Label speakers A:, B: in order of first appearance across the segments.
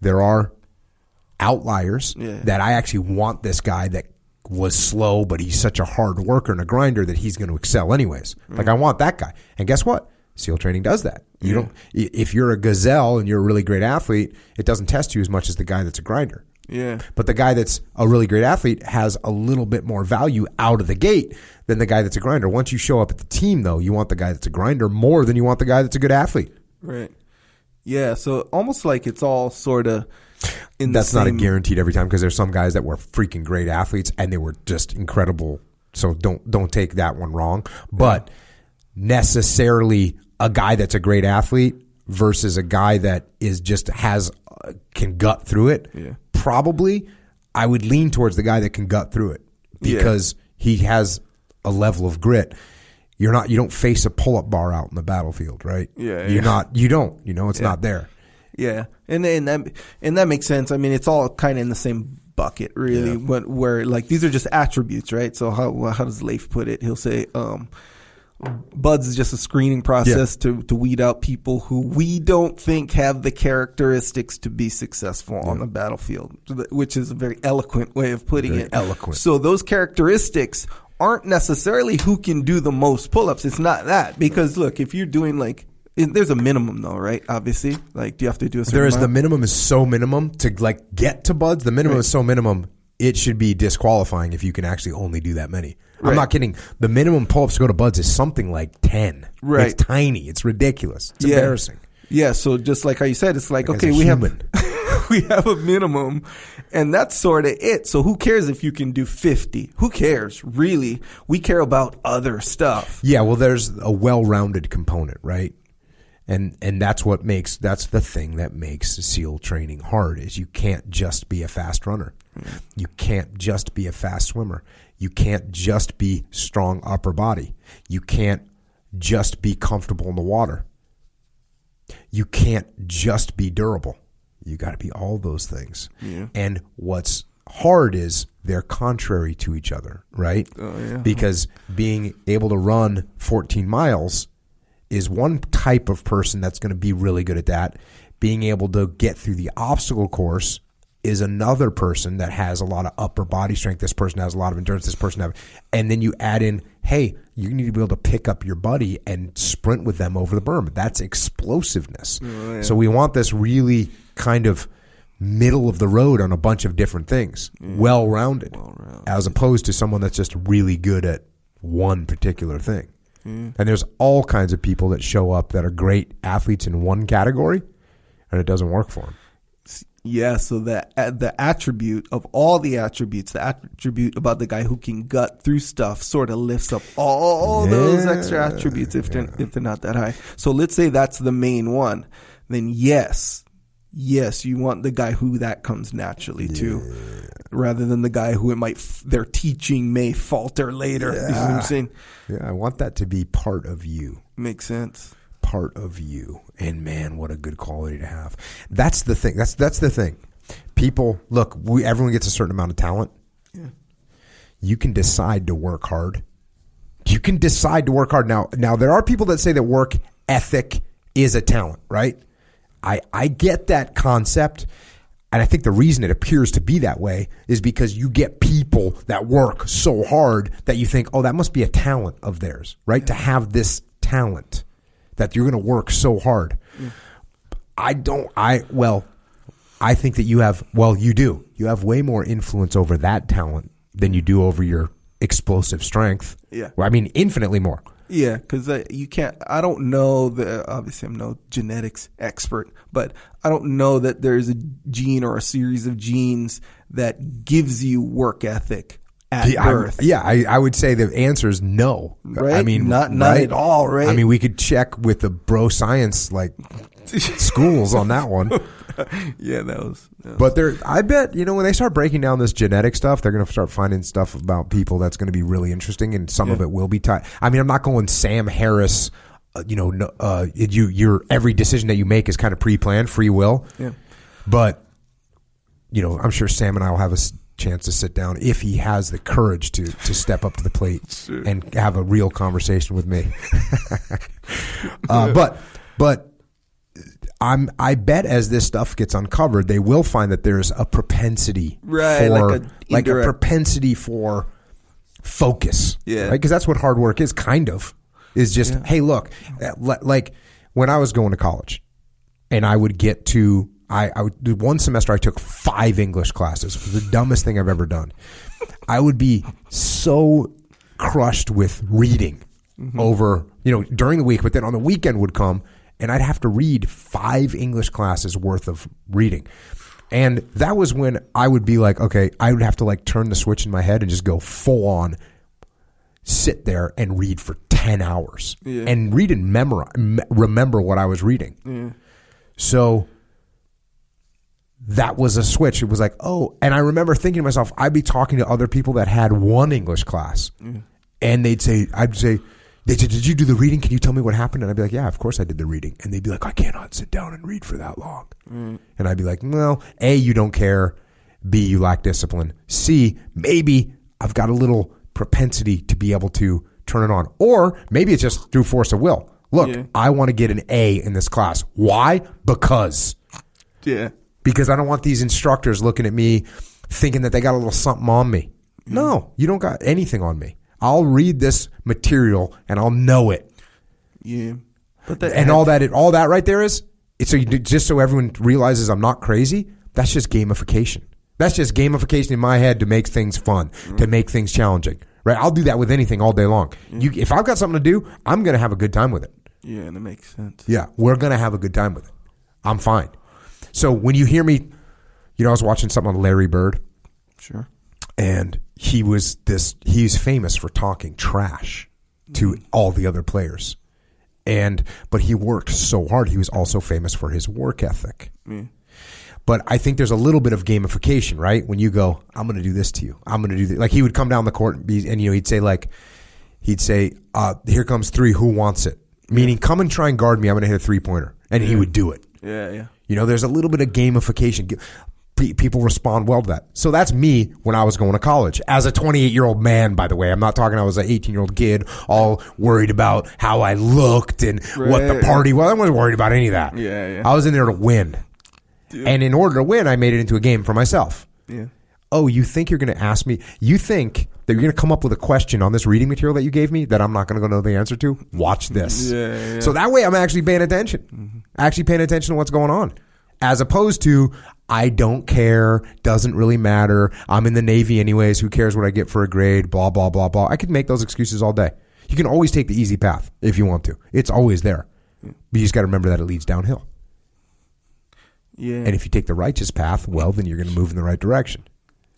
A: there are outliers that I actually want this guy that was slow, but he's such a hard worker and a grinder that he's going to excel anyways. Like I want that guy. And guess what? SEAL training does that. You don't. If you're a gazelle and you're a really great athlete, it doesn't test you as much as the guy that's a grinder.
B: Yeah.
A: But the guy that's a really great athlete has a little bit more value out of the gate than the guy that's a grinder. Once you show up at the team, though, you want the guy that's a grinder more than you want the guy that's a good athlete.
B: Right. Yeah. So almost like it's all sort of in
A: That's
B: the same...
A: not a guaranteed every time, because there's some guys that were freaking great athletes and they were just incredible. So don't take that one wrong. But necessarily a guy that's a great athlete versus a guy that is just can gut through it.
B: Yeah.
A: Probably I would lean towards the guy that can gut through it because he has a level of grit. You don't face a pull-up bar out in the battlefield, right?
B: Yeah.
A: You don't, it's not there.
B: Yeah. And that makes sense. I mean, it's all kind of in the same bucket, really, where like these are just attributes, right? So how does Leif put it? He'll say, Buds is just a screening process to weed out people who we don't think have the characteristics to be successful on the battlefield, which is a very eloquent way of putting it.
A: Eloquent.
B: So those characteristics aren't necessarily who can do the most pull-ups. It's not that, because look, if you're doing there's a minimum though, right? Obviously, like, do you have to do a certain amount?
A: The minimum is so minimum to like get to Buds. The minimum is so minimum, it should be disqualifying if you can actually only do that many. I'm not kidding. The minimum pull-ups to go to Buds is something like 10.
B: Right.
A: It's tiny. It's ridiculous. It's embarrassing.
B: Yeah. So just like how you said, it's like, okay, we have a minimum, and that's sort of it. So who cares if you can do 50? Who cares, really? We care about other stuff.
A: Yeah. Well, there's a well-rounded component, right? And that's the thing that makes SEAL training hard is you can't just be a fast runner. You can't just be a fast swimmer. You can't just be strong upper body. You can't just be comfortable in the water. You can't just be durable. You got to be all those things. Yeah. And what's hard is they're contrary to each other, right?
B: Oh, yeah.
A: Because being able to run 14 miles is one type of person that's going to be really good at that. Being able to get through the obstacle course is another person that has a lot of upper body strength. This person has a lot of endurance. This person has, and then you add in, hey, you need to be able to pick up your buddy and sprint with them over the berm. That's explosiveness. Oh, yeah. So we want this really kind of middle of the road on a bunch of different things, well-rounded, as opposed to someone that's just really good at one particular thing. And there's all kinds of people that show up that are great athletes in one category, and it doesn't work for them.
B: Yeah, so the attribute of all the attributes, the attribute about the guy who can gut through stuff sort of lifts up all those extra attributes if they're not that high. So let's say that's the main one. Then yes, you want the guy who that comes naturally to, rather than the guy who their teaching may falter later.
A: Yeah.
B: You know what I'm saying?
A: Yeah, I want that to be part of you.
B: Makes sense.
A: Part of you. And man, what a good quality to have. That's the thing. That's the thing. People, look, everyone gets a certain amount of talent. Yeah. You can decide to work hard. You can decide to work hard. Now there are people that say that work ethic is a talent, right? I get that concept. And I think the reason it appears to be that way is because you get people that work so hard that you think, oh, that must be a talent of theirs, right? Yeah. To have this talent that you're going to work so hard. Yeah. I think that you do. You have way more influence over that talent than you do over your explosive strength.
B: Yeah.
A: Well, I mean, infinitely more.
B: Yeah, because you can't. I don't know obviously, I'm no genetics expert, but I don't know that there's a gene or a series of genes that gives you work ethic at birth.
A: I would say the answer is no.
B: Right?
A: I mean,
B: not at all. Right?
A: I mean, we could check with the bro science schools on that one.
B: Yeah, that was.
A: But I bet, when they start breaking down this genetic stuff, they're going to start finding stuff about people that's going to be really interesting, and some of it will be tied. I mean, I'm not going Sam Harris. Your every decision that you make is kind of pre-planned, free will.
B: Yeah.
A: But I'm sure Sam and I will have a chance to sit down if he has the courage to step up to the plate and have a real conversation with me. But I bet as this stuff gets uncovered, they will find that there's a propensity for like a propensity for focus.
B: Yeah.
A: Right? Because that's what hard work is, kind of. Is just, hey, look, like when I was going to college and I would get to, I would do one semester, I took 5 English classes. It was the dumbest thing I've ever done. I would be so crushed with reading over, during the week, but then on the weekend would come and I'd have to read 5 English classes worth of reading. And that was when I would be like, okay, I would have to like turn the switch in my head and just go full on, sit there and read for 10 hours and read and remember what I was reading. Yeah. So that was a switch. It was like, oh, and I remember thinking to myself, I'd be talking to other people that had 1 English class and I'd say, did you do the reading? Can you tell me what happened? And I'd be like, yeah, of course I did the reading. And they'd be like, I cannot sit down and read for that long. And I'd be like, well, A, you don't care. B, you lack discipline. C, maybe I've got a little propensity to be able to turn it on. Or maybe it's just through force of will. Look, I want to get an A in this class. Why? Because I don't want these instructors looking at me thinking that they got a little something on me. No, you don't got anything on me. I'll read this material and I'll know it. Yeah. But all that right there is, it's just so everyone realizes I'm not crazy. That's just gamification. That's just gamification in my head to make things fun, to make things challenging. Right? I'll do that with anything all day long. If I've got something to do, I'm going to have a good time with it.
B: Yeah, and it makes sense.
A: Yeah, we're going to have a good time with it. I'm fine. So when you hear me, I was watching something on Larry Bird.
B: Sure.
A: And he's famous for talking trash to all the other players. But he worked so hard. He was also famous for his work ethic. But I think there's a little bit of gamification, right? When you go, I'm going to do this to you. I'm going to do this. Like he would come down the court and he'd say, here comes 3. Who wants it? Meaning, come and try and guard me. I'm going to hit a 3-pointer. And he would do it.
B: Yeah.
A: There's a little bit of gamification. People respond well to that. So that's me when I was going to college. As a 28-year-old man, by the way. I'm not talking I was an 18-year-old kid all worried about how I looked and what the party was. I wasn't worried about any of that.
B: Yeah.
A: I was in there to win. Dude. And in order to win, I made it into a game for myself.
B: Yeah.
A: Oh, you think you're going to ask me? You think that you're going to come up with a question on this reading material that you gave me that I'm not going to know the answer to? Watch this.
B: Yeah.
A: So that way I'm actually paying attention. Actually paying attention to what's going on. As opposed to, I don't care, doesn't really matter, I'm in the Navy anyways, who cares what I get for a grade, blah, blah, blah, blah. I could make those excuses all day. You can always take the easy path if you want to. It's always there. But you just got to remember that it leads downhill. Yeah. And if you take the righteous path, well, then you're going to move in the right direction.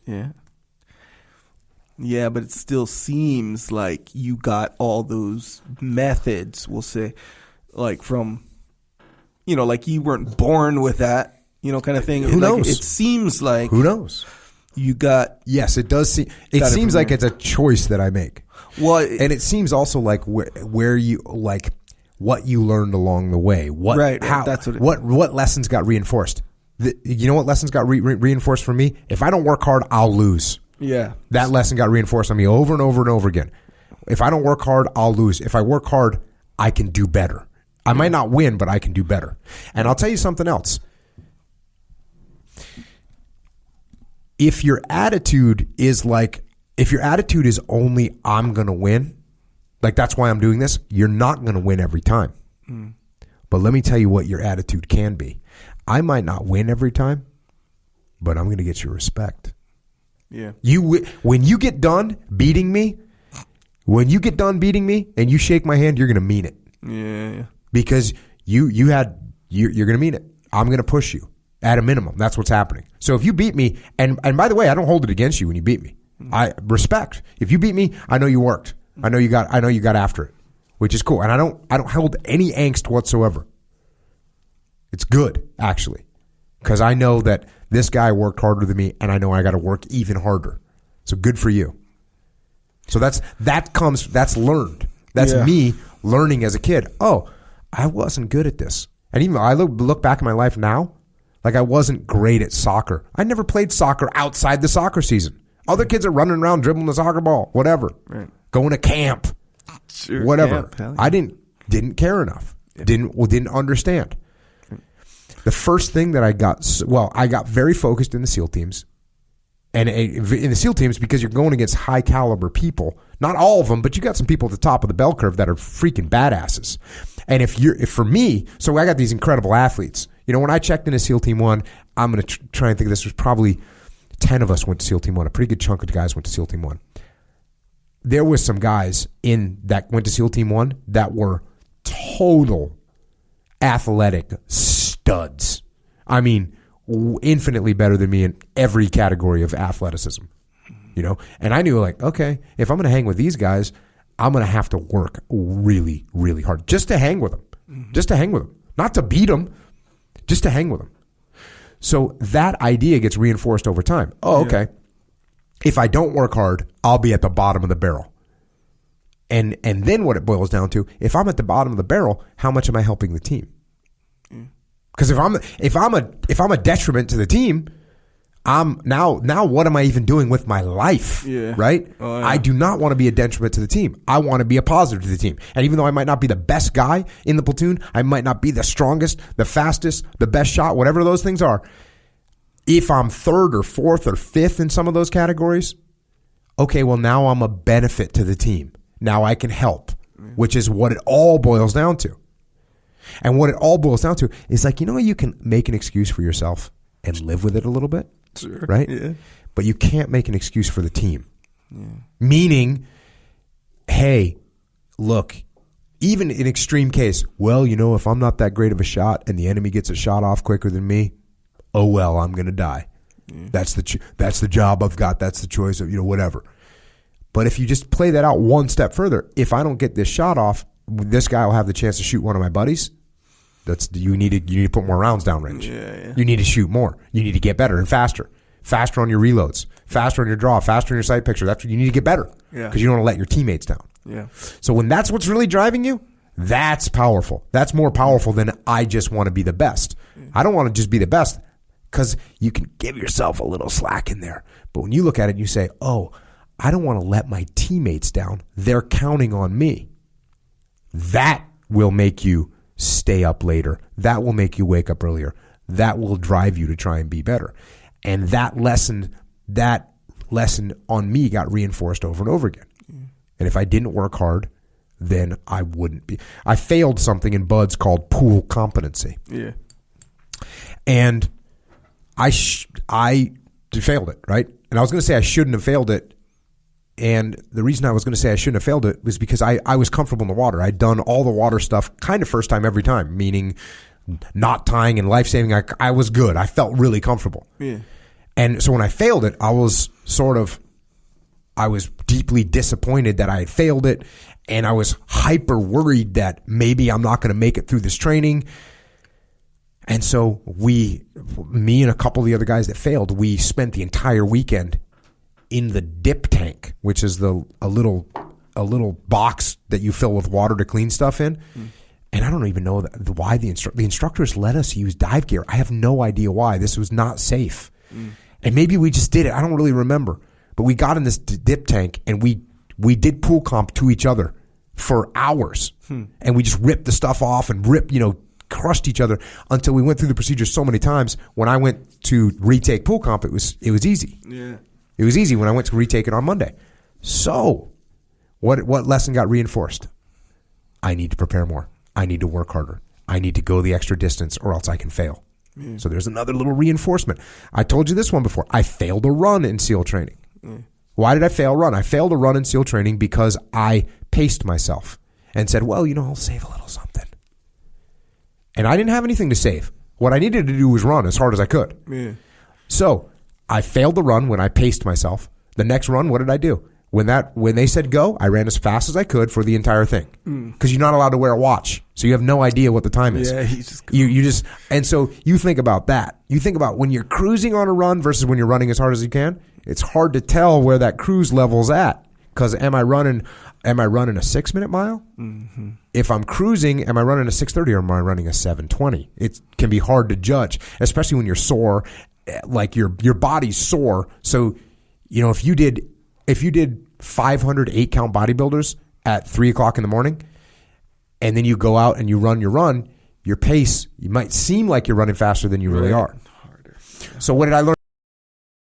B: Yeah. Yeah, but it still seems like you got all those methods, we'll say, like from, like you weren't born with that, kind of thing.
A: Who knows?
B: It seems like.
A: Who knows?
B: You got.
A: Yes, it does seem. It seems like it's a choice that I make. Well, and it seems also like where you like what you learned along the way. That's what lessons got reinforced. You know what lessons got reinforced for me? If I don't work hard, I'll lose.
B: Yeah.
A: That lesson got reinforced on me over and over and over again. If I don't work hard, I'll lose. If I work hard, I can do better. I might not win, but I can do better. And I'll tell you something else. If your attitude is only I'm going to win, like that's why I'm doing this, you're not going to win every time. But let me tell you what your attitude can be. I might not win every time, but I'm going to get your respect.
B: Yeah.
A: When you get done beating me, and you shake my hand, you're going to mean it.
B: Yeah.
A: Because you're going to mean it. I'm going to push you at a minimum. That's what's happening. So if you beat me, and by the way, I don't hold it against you when you beat me. I respect. If you beat me, I know you worked. I know you got after it, which is cool. And I don't hold any angst whatsoever. It's good, actually, because I know that this guy worked harder than me, and I know I got to work even harder. So good for you. So that's learned. That's me learning as a kid. Oh, I wasn't good at this. And even though I look back at my life now, like I wasn't great at soccer. I never played soccer outside the soccer season. Other kids are running around dribbling the soccer ball, whatever. Right. Going to camp, whatever. Camp, I didn't care enough. Yeah. Didn't understand. The first thing that I got very focused in the SEAL teams. And in the SEAL teams, because you're going against high caliber people, not all of them, but you got some people at the top of the bell curve that are freaking badasses. And if for me, so I got these incredible athletes. You know, when I checked into SEAL Team 1, I'm going to try and think of this, was probably 10 of us went to SEAL Team 1. A pretty good chunk of the guys went to SEAL Team 1. There was some guys that went to SEAL Team 1 that were total athletic studs. I mean, infinitely better than me in every category of athleticism, you know? And I knew, like, okay, if I'm going to hang with these guys, I'm going to have to work really, really hard just to hang with them, just to hang with them, not to beat them, just to hang with them. So that idea gets reinforced over time. Oh, okay. If I don't work hard, I'll be at the bottom of the barrel. And then what it boils down to, if I'm at the bottom of the barrel, how much am I helping the team? Because if I'm a detriment to the team, now what am I even doing with my life? Yeah. Right? Oh, yeah. I do not want to be a detriment to the team. I want to be a positive to the team. And even though I might not be the best guy in the platoon, I might not be the strongest, the fastest, the best shot, whatever those things are. If I'm third or fourth or fifth in some of those categories, okay, well, now I'm a benefit to the team. Now I can help, which is what it all boils down to. And what it all boils down to is, like, you know, you can make an excuse for yourself and live with it a little bit, sure, right? Yeah. But you can't make an excuse for the team. Yeah. Meaning, hey, look, even in extreme case, well, you know, if I'm not that great of a shot and the enemy gets a shot off quicker than me, oh well, I'm going to die. Yeah. That's the job I've got. That's the choice of, you know, whatever. But if you just play that out one step further, if I don't get this shot off, this guy will have the chance to shoot one of my buddies. You need to put more rounds downrange. Yeah. You need to shoot more. You need to get better and faster on your reloads, faster on your draw, faster on your sight picture. That's what you need to get better. Yeah. Because you don't want to let your teammates down. Yeah. So when that's what's really driving you, that's powerful. That's more powerful than I just want to be the best. I don't want to just be the best, because you can give yourself a little slack in there. But when you look at it and you say, oh, I don't want to let my teammates down. They're counting on me. That will make you stay up later. That will make you wake up earlier. That will drive you to try and be better. And that lesson on me got reinforced over and over again. And if I didn't work hard, then I wouldn't be. I failed something in BUD/S called pool competency. Yeah. And I failed it, right? And I was going to say I shouldn't have failed it. And the reason I was going to say I shouldn't have failed it was because I was comfortable in the water. I'd done all the water stuff kind of first time every time, meaning not tying and life-saving. I was good. I felt really comfortable. Yeah. And so when I failed it, I was deeply disappointed that I had failed it. And I was hyper worried that maybe I'm not going to make it through this training. And so me and a couple of the other guys that failed, we spent the entire weekend in the dip tank, which is a little box that you fill with water to clean stuff in. And I don't even know why the instructors let us use dive gear. I have no idea why. This was not safe. And maybe we just did it. I don't really remember. But we got in this dip tank and we did pool comp to each other for hours. And we just ripped the stuff off and crushed each other until we went through the procedure so many times. When I went to retake pool comp, it was easy. Yeah. It was easy when I went to retake it on Monday. So, what lesson got reinforced? I need to prepare more. I need to work harder. I need to go the extra distance or else I can fail. Yeah. So there's another little reinforcement. I told you this one before. I failed a run in SEAL training. Yeah. Why did I fail a run? I failed a run in SEAL training because I paced myself and said, well, I'll save a little something. And I didn't have anything to save. What I needed to do was run as hard as I could. Yeah. So I failed the run when I paced myself. The next run, what did I do? When they said go, I ran as fast as I could for the entire thing. Because you're not allowed to wear a watch, so you have no idea what the time is. Yeah, and so you think about that. You think about when you're cruising on a run versus when you're running as hard as you can. It's hard to tell where that cruise level's at. Because am I running a 6-minute mile? Mm-hmm. If I'm cruising, am I running a 6:30 or am I running a 7:20? It can be hard to judge, especially when you're sore. Like your body's sore. So, if you did 500 8-count bodybuilders at 3:00 in the morning, and then you go out and you run your run, your pace, you might seem like you're running faster than you really are.
B: Harder.
A: So what did I learn?